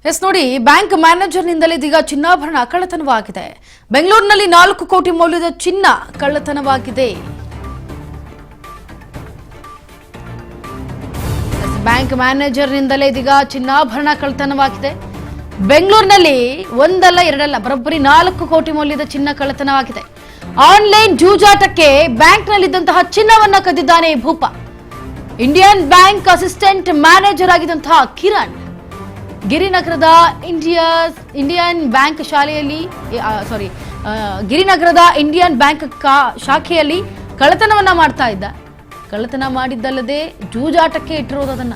S ನೋಡಿ, bank ಮ್ಯಾನೇಜರ್ನಿಂದಲೇ ಇದೀಗ ಚಿನ್ನಾಭರಣ ಕಳ್ಳತನವಾಗಿದೆ. ಬೆಂಗಳೂರಿನಲ್ಲಿ 4 ಕೋಟಿ ಮೌಲ್ಯದ ಚಿನ್ನ ಕಳ್ಳತನವಾಗಿದೆ. ಬ್ಯಾಂಕ್ ಮ್ಯಾನೇಜರ್ನಿಂದಲೇ ಇದೀಗ ಚಿನ್ನಾಭರಣ ಕಳ್ಳತನವಾಗಿದೆ. ಬೆಂಗಳೂರಿನಲ್ಲಿ ಒಂದಲ್ಲ ಎರಡಲ್ಲ ಬರೋಬ್ಬರಿ 4 ಕೋಟಿ ಮೌಲ್ಯದ ಚಿನ್ನ ಕಳ್ಳತನವಾಗಿದೆ. ಆನ್ಲೈನ್ ಜೂಜಾಟಕ್ಕೆ ಬ್ಯಾಂಕ್ನಲ್ಲಿದ್ದಂತಹ ಚಿನ್ನವನ್ನ ಕದ್ದಿದ್ದಾನೆ ಭೂಪ. ಇಂಡಿಯನ್ ಬ್ಯಾಂಕ್ ಅಸಿಸ್ಟೆಂಟ್ ಮ್ಯಾನೇಜರ್ ಆಗಿದ್ದಂತಹ ಕಿರಣ್ ಗಿರಿನಗರದ ಇಂಡಿಯನ್ ಬ್ಯಾಂಕ್ ಗಿರಿನಗರದ ಇಂಡಿಯನ್ ಬ್ಯಾಂಕ್ ಶಾಖೆಯಲ್ಲಿ ಕಳ್ಳತನವನ್ನ ಮಾಡ್ತಾ ಇದ್ದ. ಕಳ್ಳತನ ಮಾಡಿದ್ದಲ್ಲದೆ ಜೂಜಾಟಕ್ಕೆ ಇಟ್ಟಿರೋದನ್ನ.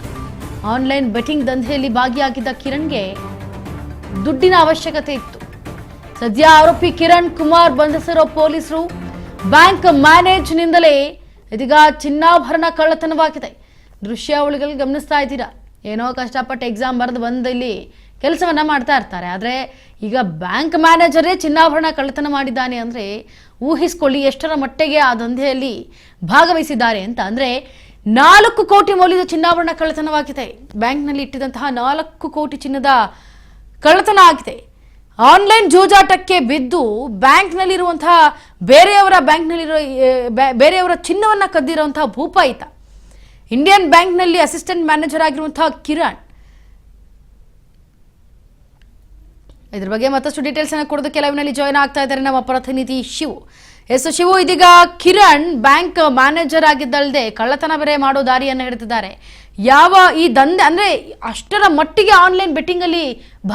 ಆನ್ಲೈನ್ ಬೆಟ್ಟಿಂಗ್ ದಂಧೆಯಲ್ಲಿ ಭಾಗಿಯಾಗಿದ್ದ ಕಿರಣ್ಗೆ ದುಡ್ಡಿನ ಅವಶ್ಯಕತೆ ಇತ್ತು. ಸದ್ಯ ಆರೋಪಿ ಕಿರಣ್ ಕುಮಾರ್ ಬಂಧಿಸಿರೋ ಪೊಲೀಸರು. ಬ್ಯಾಂಕ್ ಮ್ಯಾನೇಜ್ನಿಂದಲೇ ಇದೀಗ ಚಿನ್ನಾಭರಣ ಕಳ್ಳತನವಾಗಿದೆ. ದೃಶ್ಯಾವಳಿಗಳು ಗಮನಿಸ್ತಾ ಇದ್ದೀರಾ. ಏನೋ ಕಷ್ಟಪಟ್ಟು ಎಕ್ಸಾಮ್ ಬರೆದು ಬಂದು ಇಲ್ಲಿ ಕೆಲಸವನ್ನ ಮಾಡ್ತಾ ಇರ್ತಾರೆ. ಆದರೆ ಈಗ ಬ್ಯಾಂಕ್ ಮ್ಯಾನೇಜರೇ ಚಿನ್ನಾಭರಣ ಕಳ್ಳತನ ಮಾಡಿದ್ದಾನೆ ಅಂದರೆ ಊಹಿಸ್ಕೊಳ್ಳಿ ಎಷ್ಟರ ಮಟ್ಟಿಗೆ ಆ ದಂಧೆಯಲ್ಲಿ ಭಾಗವಹಿಸಿದ್ದಾರೆ ಅಂತ. ಅಂದರೆ 4 ಕೋಟಿ ಮೌಲ್ಯದ ಚಿನ್ನಾಭರಣ ಕಳ್ಳತನವಾಗಿದೆ. ಬ್ಯಾಂಕ್ನಲ್ಲಿ ಇಟ್ಟಿದ್ದಂತಹ 4 ಕೋಟಿ ಚಿನ್ನದ ಕಳ್ಳತನ ಆಗಿದೆ. ಆನ್ಲೈನ್ ಜೂಜಾಟಕ್ಕೆ ಬಿದ್ದು ಬ್ಯಾಂಕ್ನಲ್ಲಿರುವಂತಹ ಬೇರೆಯವರ ಚಿನ್ನವನ್ನು ಕದ್ದಿರುವಂತಹ ಭೂಪ ಈತ. ಇಂಡಿಯನ್ ಬ್ಯಾಂಕ್ನಲ್ಲಿ ಅಸಿಸ್ಟೆಂಟ್ ಮ್ಯಾನೇಜರ್ ಆಗಿರುವಂತಹ ಕಿರಣ್. ಇದ್ರ ಬಗ್ಗೆ ಮತ್ತಷ್ಟು ಡೀಟೇಲ್ಸ್ ಅನ್ನು ಕೊಡೋದಕ್ಕೆ ಲೈವ್ನಲ್ಲಿ ಜಾಯ್ನ್ ಆಗ್ತಾ ಇದ್ದಾರೆ ನಮ್ಮ ಪ್ರತಿನಿಧಿ ಶಿವು. ಶಿವು, ಇದೀಗ ಕಿರಣ್ ಬ್ಯಾಂಕ್ ಮ್ಯಾನೇಜರ್ ಆಗಿದ್ದಲ್ಲದೆ ಕಳ್ಳತನ ಬೇರೆ ಮಾಡೋ ದಾರಿಯನ್ನು ಹಿಡಿದಿದ್ದಾರೆ. ಯಾವ ಈ ದಂಧೆ ಅಂದ್ರೆ ಅಷ್ಟರ ಮಟ್ಟಿಗೆ ಆನ್ಲೈನ್ ಬೆಟ್ಟಿಂಗ್ ಅಲ್ಲಿ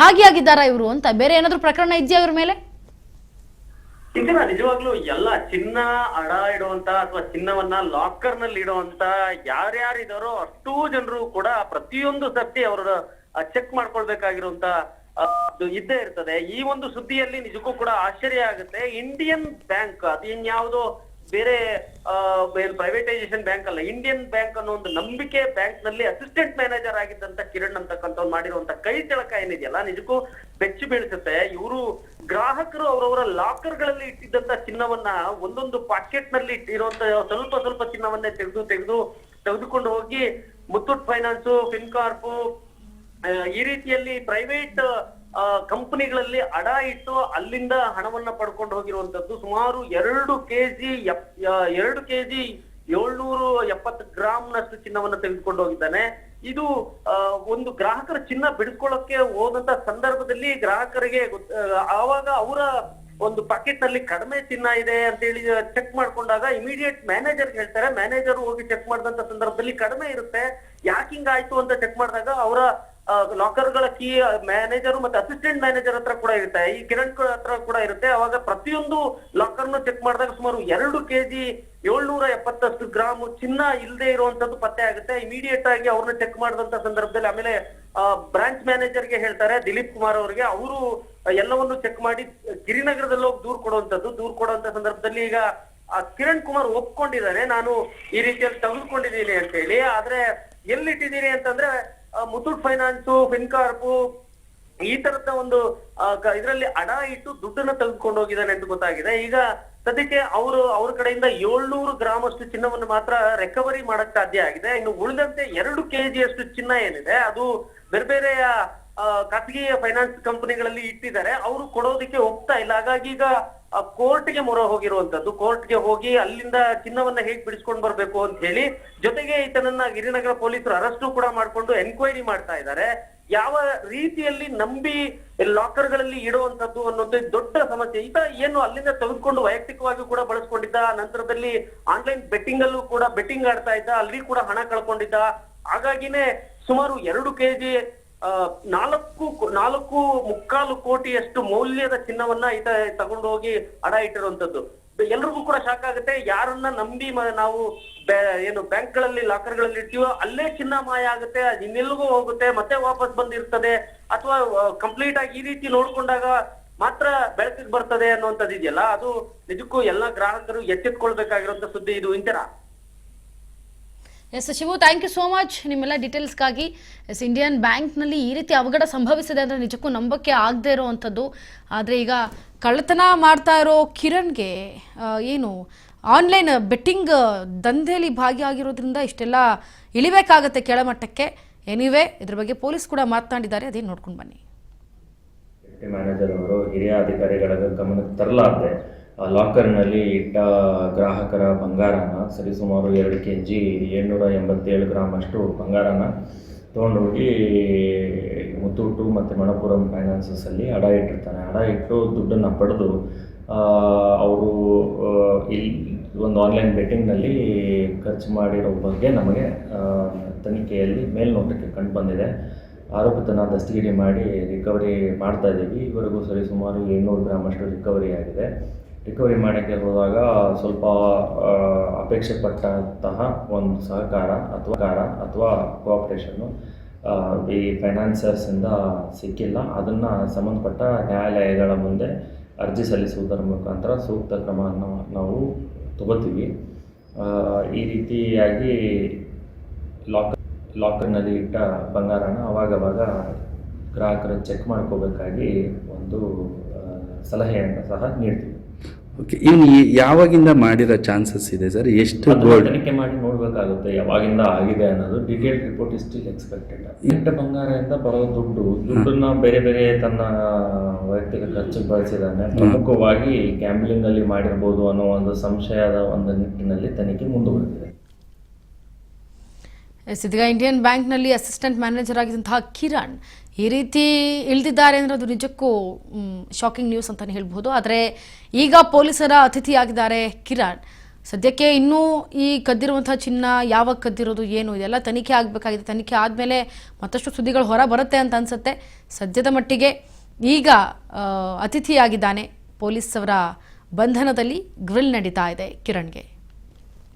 ಭಾಗಿಯಾಗಿದ್ದಾರಾ ಇವರು ಅಂತ ಬೇರೆ ಏನಾದ್ರೂ ಪ್ರಕರಣ ಇದೆಯಾ ಇವ್ರ ಮೇಲೆ? ಇದನ್ನ ನಿಜವಾಗ್ಲೂ ಎಲ್ಲ ಚಿನ್ನ ಅಡ ಇಡುವಂತ ಅಥವಾ ಚಿನ್ನವನ್ನ ಲಾಕರ್ ನಲ್ಲಿ ಇಡುವಂತ ಯಾರ್ಯಾರಿದಾರೋ ಅಷ್ಟೂ ಜನರು ಕೂಡ ಪ್ರತಿಯೊಂದು ಸರ್ತಿ ಅವರ ಚೆಕ್ ಮಾಡ್ಕೊಳ್ಬೇಕಾಗಿರುವಂತ ಇದ್ದೇ ಇರ್ತದೆ. ಈ ಒಂದು ಸುದ್ದಿಯಲ್ಲಿ ನಿಜಕ್ಕೂ ಕೂಡ ಆಶ್ಚರ್ಯ ಆಗುತ್ತೆ. ಇಂಡಿಯನ್ ಬ್ಯಾಂಕ್ ಅದು ಇನ್ಯಾವುದೋ ಬೇರೆ ಪ್ರೈವೇಟೈಸೇಷನ್ ಬ್ಯಾಂಕ್ ಅಲ್ಲ, ಇಂಡಿಯನ್ ಬ್ಯಾಂಕ್ ಅನ್ನೋ ಒಂದು ನಂಬಿಕೆ ಬ್ಯಾಂಕ್ ನಲ್ಲಿ ಅಸಿಸ್ಟೆಂಟ್ ಮ್ಯಾನೇಜರ್ ಆಗಿದ್ದಂತ ಕಿರಣ್ ಅಂತಕ್ಕಂಥವ್ರು ಮಾಡಿರುವಂತ ಕೈ ಚಳಕ ಏನಿದೆಯಲ್ಲ ನಿಜಕ್ಕೂ ಬೆಚ್ಚಿ ಬೀಳಿಸುತ್ತೆ. ಇವರು ಗ್ರಾಹಕರು ಅವರವರ ಲಾಕರ್ ಗಳಲ್ಲಿ ಇಟ್ಟಿದ್ದಂತ ಚಿನ್ನವನ್ನ ಒಂದೊಂದು ಪಾಕೆಟ್ ನಲ್ಲಿ ಇಟ್ಟಿರುವಂತ ಸ್ವಲ್ಪ ಚಿನ್ನವನ್ನೇ ತೆಗೆದುಕೊಂಡು ಹೋಗಿ ಮುತ್ತೂಟ್ ಫೈನಾನ್ಸು, ಫಿನ್ಕಾರ್ಪ್ ಈ ರೀತಿಯಲ್ಲಿ ಪ್ರೈವೇಟ್ ಕಂಪನಿಗಳಲ್ಲಿ ಅಡ ಇಟ್ಟು ಅಲ್ಲಿಂದ ಹಣವನ್ನ ಪಡ್ಕೊಂಡು ಹೋಗಿರುವಂತದ್ದು. ಸುಮಾರು 2 ಕೆಜಿ 770 ಗ್ರಾಮ್ನಷ್ಟು ಚಿನ್ನವನ್ನ ತೆಗೆದುಕೊಂಡು ಹೋಗಿದ್ದಾನೆ. ಇದು ಒಂದು ಗ್ರಾಹಕರ ಚಿನ್ನ ಬಿಡಿಸ್ಕೊಳ್ಳೋಕೆ ಹೋದಂತ ಸಂದರ್ಭದಲ್ಲಿ ಗ್ರಾಹಕರಿಗೆ ಆವಾಗ ಅವರ ಒಂದು ಪಾಕೆಟ್ ನಲ್ಲಿ ಕಡಿಮೆ ಚಿನ್ನ ಇದೆ ಅಂತ ಹೇಳಿ ಚೆಕ್ ಮಾಡ್ಕೊಂಡಾಗ ಇಮಿಡಿಯೇಟ್ ಮ್ಯಾನೇಜರ್ ಹೇಳ್ತಾರೆ. ಮ್ಯಾನೇಜರ್ ಹೋಗಿ ಚೆಕ್ ಮಾಡಿದಂತ ಸಂದರ್ಭದಲ್ಲಿ ಕಡಿಮೆ ಇರುತ್ತೆ. ಯಾಕಿಂಗ್ ಆಯ್ತು ಅಂತ ಚೆಕ್ ಮಾಡಿದಾಗ ಅವರ ಲಾಕರ್ಗಳ ಕೀ ಮ್ಯಾನೇಜರ್ ಮತ್ತೆ ಅಸಿಸ್ಟೆಂಟ್ ಮ್ಯಾನೇಜರ್ ಹತ್ರ ಕೂಡ ಇರುತ್ತೆ, ಈ ಕಿರಣ್ ಹತ್ರ ಕೂಡ ಇರುತ್ತೆ. ಅವಾಗ ಪ್ರತಿಯೊಂದು ಲಾಕರ್ನ ಚೆಕ್ ಮಾಡಿದಾಗ ಸುಮಾರು 2 ಕೆಜಿ 770 ಗ್ರಾಮ್ ಚಿನ್ನ ಇಲ್ಲದೆ ಇರುವಂತದ್ದು ಪತ್ತೆ ಆಗುತ್ತೆ. ಇಮಿಡಿಯೇಟ್ ಆಗಿ ಅವ್ರನ್ನ ಚೆಕ್ ಮಾಡಿದಂತ ಸಂದರ್ಭದಲ್ಲಿ ಆಮೇಲೆ ಬ್ರಾಂಚ್ ಮ್ಯಾನೇಜರ್ಗೆ ಹೇಳ್ತಾರೆ, ದಿಲೀಪ್ ಕುಮಾರ್ ಅವರಿಗೆ. ಅವರು ಎಲ್ಲವನ್ನು ಚೆಕ್ ಮಾಡಿ ಗಿರಿನಗರದಲ್ಲಿ ಹೋಗಿ ದೂರ್ ಕೊಡುವಂತ ಸಂದರ್ಭದಲ್ಲಿ ಈಗ ಕಿರಣ್ ಕುಮಾರ್ ಒಪ್ಕೊಂಡಿದ್ದಾನೆ, ನಾನು ಈ ರೀತಿಯಲ್ಲಿ ತೆಗೆದುಕೊಂಡಿದ್ದೀನಿ ಅಂತ ಹೇಳಿ. ಆದ್ರೆ ಎಲ್ಲಿಟ್ಟಿದ್ದೀನಿ ಅಂತಂದ್ರೆ ಮುತ್ತೂಟ್ ಫೈನಾನ್ಸು, ಫಿನ್ಕಾರ್ಪ್ ಈ ತರದ ಒಂದು ಇದರಲ್ಲಿ ಅಡ ಇಟ್ಟು ದುಡ್ಡನ್ನ ತೆಗೆದುಕೊಂಡು ಹೋಗಿದ್ದಾನೆ ಅಂತ ಗೊತ್ತಾಗಿದೆ. ಈಗ ಸದ್ಯಕ್ಕೆ ಅವ್ರ ಕಡೆಯಿಂದ 700 ಗ್ರಾಮ್ ಅಷ್ಟು ಚಿನ್ನವನ್ನು ಮಾತ್ರ ರಿಕವರಿ ಮಾಡಕ್ ಸಾಧ್ಯ ಆಗಿದೆ. ಇನ್ನು ಉಳಿದಂತೆ 2 ಕೆಜಿ ಅಷ್ಟು ಚಿನ್ನ ಏನಿದೆ ಅದು ಬೇರೆ ಖಾಸಗಿ ಫೈನಾನ್ಸ್ ಕಂಪನಿಗಳಲ್ಲಿ ಇಟ್ಟಿದ್ದಾರೆ. ಅವರು ಕೊಡೋದಕ್ಕೆ ಒಪ್ತಾ ಇಲ್ಲ. ಹಾಗಾಗಿ ಈಗ ಕೋರ್ಟ್ಗೆ ಮೊರೆ ಹೋಗಿರುವಂತದ್ದು. ಕೋರ್ಟ್ಗೆ ಹೋಗಿ ಅಲ್ಲಿಂದ ಚಿನ್ನವನ್ನ ಹೇಗ್ ಬಿಡಿಸ್ಕೊಂಡು ಬರ್ಬೇಕು ಅಂತ ಹೇಳಿ, ಜೊತೆಗೆ ಈತನನ್ನ ಗಿರಿನಗರ ಪೊಲೀಸರು ಅರೆಸ್ಟು ಕೂಡ ಮಾಡ್ಕೊಂಡು ಎನ್ಕ್ವೈರಿ ಮಾಡ್ತಾ ಇದ್ದಾರೆ. ಯಾವ ರೀತಿಯಲ್ಲಿ ನಂಬಿ ಲಾಕರ್ ಗಳಲ್ಲಿ ಇಡುವಂತದ್ದು ಅನ್ನೋದು ದೊಡ್ಡ ಸಮಸ್ಯೆ. ಈತ ಏನು ಅಲ್ಲಿಂದ ತೆಗೆದುಕೊಂಡು ವೈಯಕ್ತಿಕವಾಗಿ ಕೂಡ ಬಳಸ್ಕೊಂಡಿದ್ದ, ನಂತರದಲ್ಲಿ ಆನ್ಲೈನ್ ಬೆಟ್ಟಿಂಗ್ ಅಲ್ಲೂ ಕೂಡ ಬೆಟ್ಟಿಂಗ್ ಆಡ್ತಾ ಇದ್ದ, ಅಲ್ಲಿ ಕೂಡ ಹಣ ಕಳ್ಕೊಂಡಿದ್ದ. ಹಾಗಾಗಿನೇ ಸುಮಾರು 2 ಕೆಜಿ 4.25 ಕೋಟಿಯಷ್ಟು ಮೌಲ್ಯದ ಚಿನ್ನವನ್ನ ಈತ ತಗೊಂಡು ಹೋಗಿ ಅಡ ಇಟ್ಟಿರುವಂತದ್ದು. ಎಲ್ರಿಗೂ ಕೂಡ ಶಾಕ್ ಆಗುತ್ತೆ. ಯಾರನ್ನ ನಂಬಿ ನಾವು ಏನು ಬ್ಯಾಂಕ್ ಗಳಲ್ಲಿ ಲಾಕರ್ ಗಳಲ್ಲಿ ಇರ್ತೀವೋ ಅಲ್ಲೇ ಚಿನ್ನ ಮಾಯ ಆಗುತ್ತೆ, ಅದು ಇನ್ನೆಲ್ಗೂ ಹೋಗುತ್ತೆ, ಮತ್ತೆ ವಾಪಸ್ ಬಂದಿರ್ತದೆ, ಅಥವಾ ಕಂಪ್ಲೀಟ್ ಆಗಿ ಈ ರೀತಿ ನೋಡ್ಕೊಂಡಾಗ ಮಾತ್ರ ಬೆಳಕಿಗೆ ಬರ್ತದೆ ಅನ್ನುವಂಥದ್ದು ಇದೆಯಲ್ಲ, ಅದು ನಿಜಕ್ಕೂ ಎಲ್ಲಾ ಗ್ರಾಹಕರು ಎಚ್ಚೆತ್ಕೊಳ್ಬೇಕಾಗಿರುವಂತ ಸುದ್ದಿ ಇದು. ಇಂತರ S Shivu, thank you so much ನಿಮ್ಮೆಲ್ಲ ಡೀಟೇಲ್ಸ್ಗಾಗಿ. ಇಂಡಿಯನ್ ಬ್ಯಾಂಕ್ನಲ್ಲಿ ಈ ರೀತಿ ಅವಘಡ ಸಂಭವಿಸಿದೆ ಅಂದರೆ ನಿಜಕ್ಕೂ ನಂಬಕ್ಕೆ ಆಗದೆ ಇರೋವಂಥದ್ದು. ಆದರೆ ಈಗ ಕಳ್ಳತನ ಮಾಡ್ತಾ ಇರೋ ಕಿರಣ್ಗೆ ಏನು ಆನ್ಲೈನ್ ಬೆಟ್ಟಿಂಗ್ ದಂಧೆಯಲ್ಲಿ ಭಾಗಿಯಾಗಿರೋದ್ರಿಂದ ಇಷ್ಟೆಲ್ಲ ಇಳಿಬೇಕಾಗತ್ತೆ ಕೆಳಮಟ್ಟಕ್ಕೆ. ಎನಿವೇ ಇದ್ರ ಬಗ್ಗೆ ಪೊಲೀಸ್ ಕೂಡ ಮಾತನಾಡಿದ್ದಾರೆ, ಅದೇನು ನೋಡ್ಕೊಂಡು ಬನ್ನಿ. ಮ್ಯಾನೇಜರ್ ಅವರು ಹಿರಿಯ ಅಧಿಕಾರಿಗಳ ಗಮನಕ್ಕೆ ತರಲಾರದೆ ಲಾಕರ್ನಲ್ಲಿ ಇಟ್ಟ ಗ್ರಾಹಕರ ಬಂಗಾರನ ಸರಿಸುಮಾರು 2 kg 787 ಗ್ರಾಮ್ ಅಷ್ಟು ಬಂಗಾರನ ತೊಗೊಂಡೋಗಿ ಮುತ್ತೂಟು ಮತ್ತು ಮಣಪುರಂ ಫೈನಾನ್ಸಸಲ್ಲಿ ಅಡ ಇಟ್ಟಿರ್ತಾನೆ. ಅಡ ಇಟ್ಟು ದುಡ್ಡನ್ನು ಪಡೆದು ಅವರು ಇಲ್ಲಿ ಒಂದು ಆನ್ಲೈನ್ ಬೆಟ್ಟಿಂಗ್ನಲ್ಲಿ ಖರ್ಚು ಮಾಡಿರೋ ಬಗ್ಗೆ ನಮಗೆ ತನಿಖೆಯಲ್ಲಿ ಮೇಲ್ನೋಟಕ್ಕೆ ಕಂಡು ಬಂದಿದೆ. ಆರೋಪಿತನ ದಸ್ತಗಿರಿ ಮಾಡಿ ರಿಕವರಿ ಮಾಡ್ತಾ ಇದ್ದೀವಿ. ಈವರೆಗೂ ಸರಿಸುಮಾರು 700 ಗ್ರಾಮ್ ಅಷ್ಟು ರಿಕವರಿ ಆಗಿದೆ. ರಿಕವರಿ ಮಾಡೋಕ್ಕೆ ಹೋದಾಗ ಸ್ವಲ್ಪ ಅಪೇಕ್ಷೆ ಪಟ್ಟಂತಹ ಒಂದು ಸಹಕಾರ ಅಥವಾ ಕೋಆಪ್ರೇಷನ್ನು ಈ ಫೈನಾನ್ಸರ್ಸಿಂದ ಸಿಕ್ಕಿಲ್ಲ. ಅದನ್ನು ಸಂಬಂಧಪಟ್ಟ ನ್ಯಾಯಾಲಯಗಳ ಮುಂದೆ ಅರ್ಜಿ ಸಲ್ಲಿಸುವುದರ ಮುಖಾಂತರ ಸೂಕ್ತ ಕ್ರಮವನ್ನು ನಾವು ತಗೋತೀವಿ. ಈ ರೀತಿಯಾಗಿ ಲಾಕರ್ನಲ್ಲಿ ಇಟ್ಟ ಬಂಗಾರನ ಅವಾಗವಾಗ ಗ್ರಾಹಕರು ಚೆಕ್ ಮಾಡ್ಕೋಬೇಕಾಗಿ ಒಂದು ಸಲಹೆಯನ್ನು ಸಹ ನೀಡ್ತೀವಿ. ಓಕೆ, ಇವನು ಯಾವಾಗಿಂದ ಮಾಡಿರೋ ಚಾನ್ಸಸ್ ಇದೆ ಸರ್? ಎಷ್ಟು ಗೋಲ್ಡ್ ತನಿಖೆ ಮಾಡಿ ನೋಡಬೇಕಾಗುತ್ತೆ ಯಾವಾಗಿಂದ ಆಗಿದೆ ಅನ್ನೋದು. Detail report is still expected. ಇಟ್ಟ ಬಂಗಾರದಿಂದ ಬರೋ ದುಡ್ಡನ್ನ ಬೇರೆ ಬೇರೆ ತನ್ನ ವೈಯಕ್ತಿಕ ಖರ್ಚಿಗೆ ಬಳಸಿದ್ದಾನೆ. ಪ್ರಮುಖವಾಗಿ ಗ್ಯಾಂಬ್ಲಿಂಗಲ್ಲಿ ಮಾಡಿರ್ಬೋದು ಅನ್ನೋ ಒಂದು ಸಂಶಯದ ಒಂದು ನಿಟ್ಟಿನಲ್ಲಿ ತನಿಖೆ ಮುಂದುವರೆದಿದೆ. ಇದೀಗ ಇಂಡಿಯನ್ ಬ್ಯಾಂಕ್ನಲ್ಲಿ ಅಸಿಸ್ಟೆಂಟ್ ಮ್ಯಾನೇಜರ್ ಆಗಿದ್ದಂತಹ ಕಿರಣ್ ಈ ರೀತಿ ಇಳಿದಿದ್ದಾರೆ ಅಂದರೆ ಅದು ನಿಜಕ್ಕೂ ಶಾಕಿಂಗ್ ನ್ಯೂಸ್ ಅಂತಲೇ ಹೇಳ್ಬೋದು. ಆದರೆ ಈಗ ಪೊಲೀಸರ ಅತಿಥಿಯಾಗಿದ್ದಾರೆ ಕಿರಣ್. ಸದ್ಯಕ್ಕೆ ಇನ್ನೂ ಈ ಕದ್ದಿರುವಂತಹ ಚಿನ್ನ ಯಾವಾಗ ಕದ್ದಿರೋದು ಏನು ಇದೆಲ್ಲ ತನಿಖೆ ಆಗಬೇಕಾಗಿದೆ. ತನಿಖೆ ಆದಮೇಲೆ ಮತ್ತಷ್ಟು ಸುದ್ದಿಗಳು ಹೊರ ಬರುತ್ತೆ ಅಂತ ಅನಿಸುತ್ತೆ. ಸದ್ಯದ ಮಟ್ಟಿಗೆ ಈಗ ಅತಿಥಿಯಾಗಿದ್ದಾನೆ. ಪೊಲೀಸರ ಬಂಧನದಲ್ಲಿ ಗ್ರಿಲ್ ನಡೀತಾ ಇದೆ ಕಿರಣ್ಗೆ.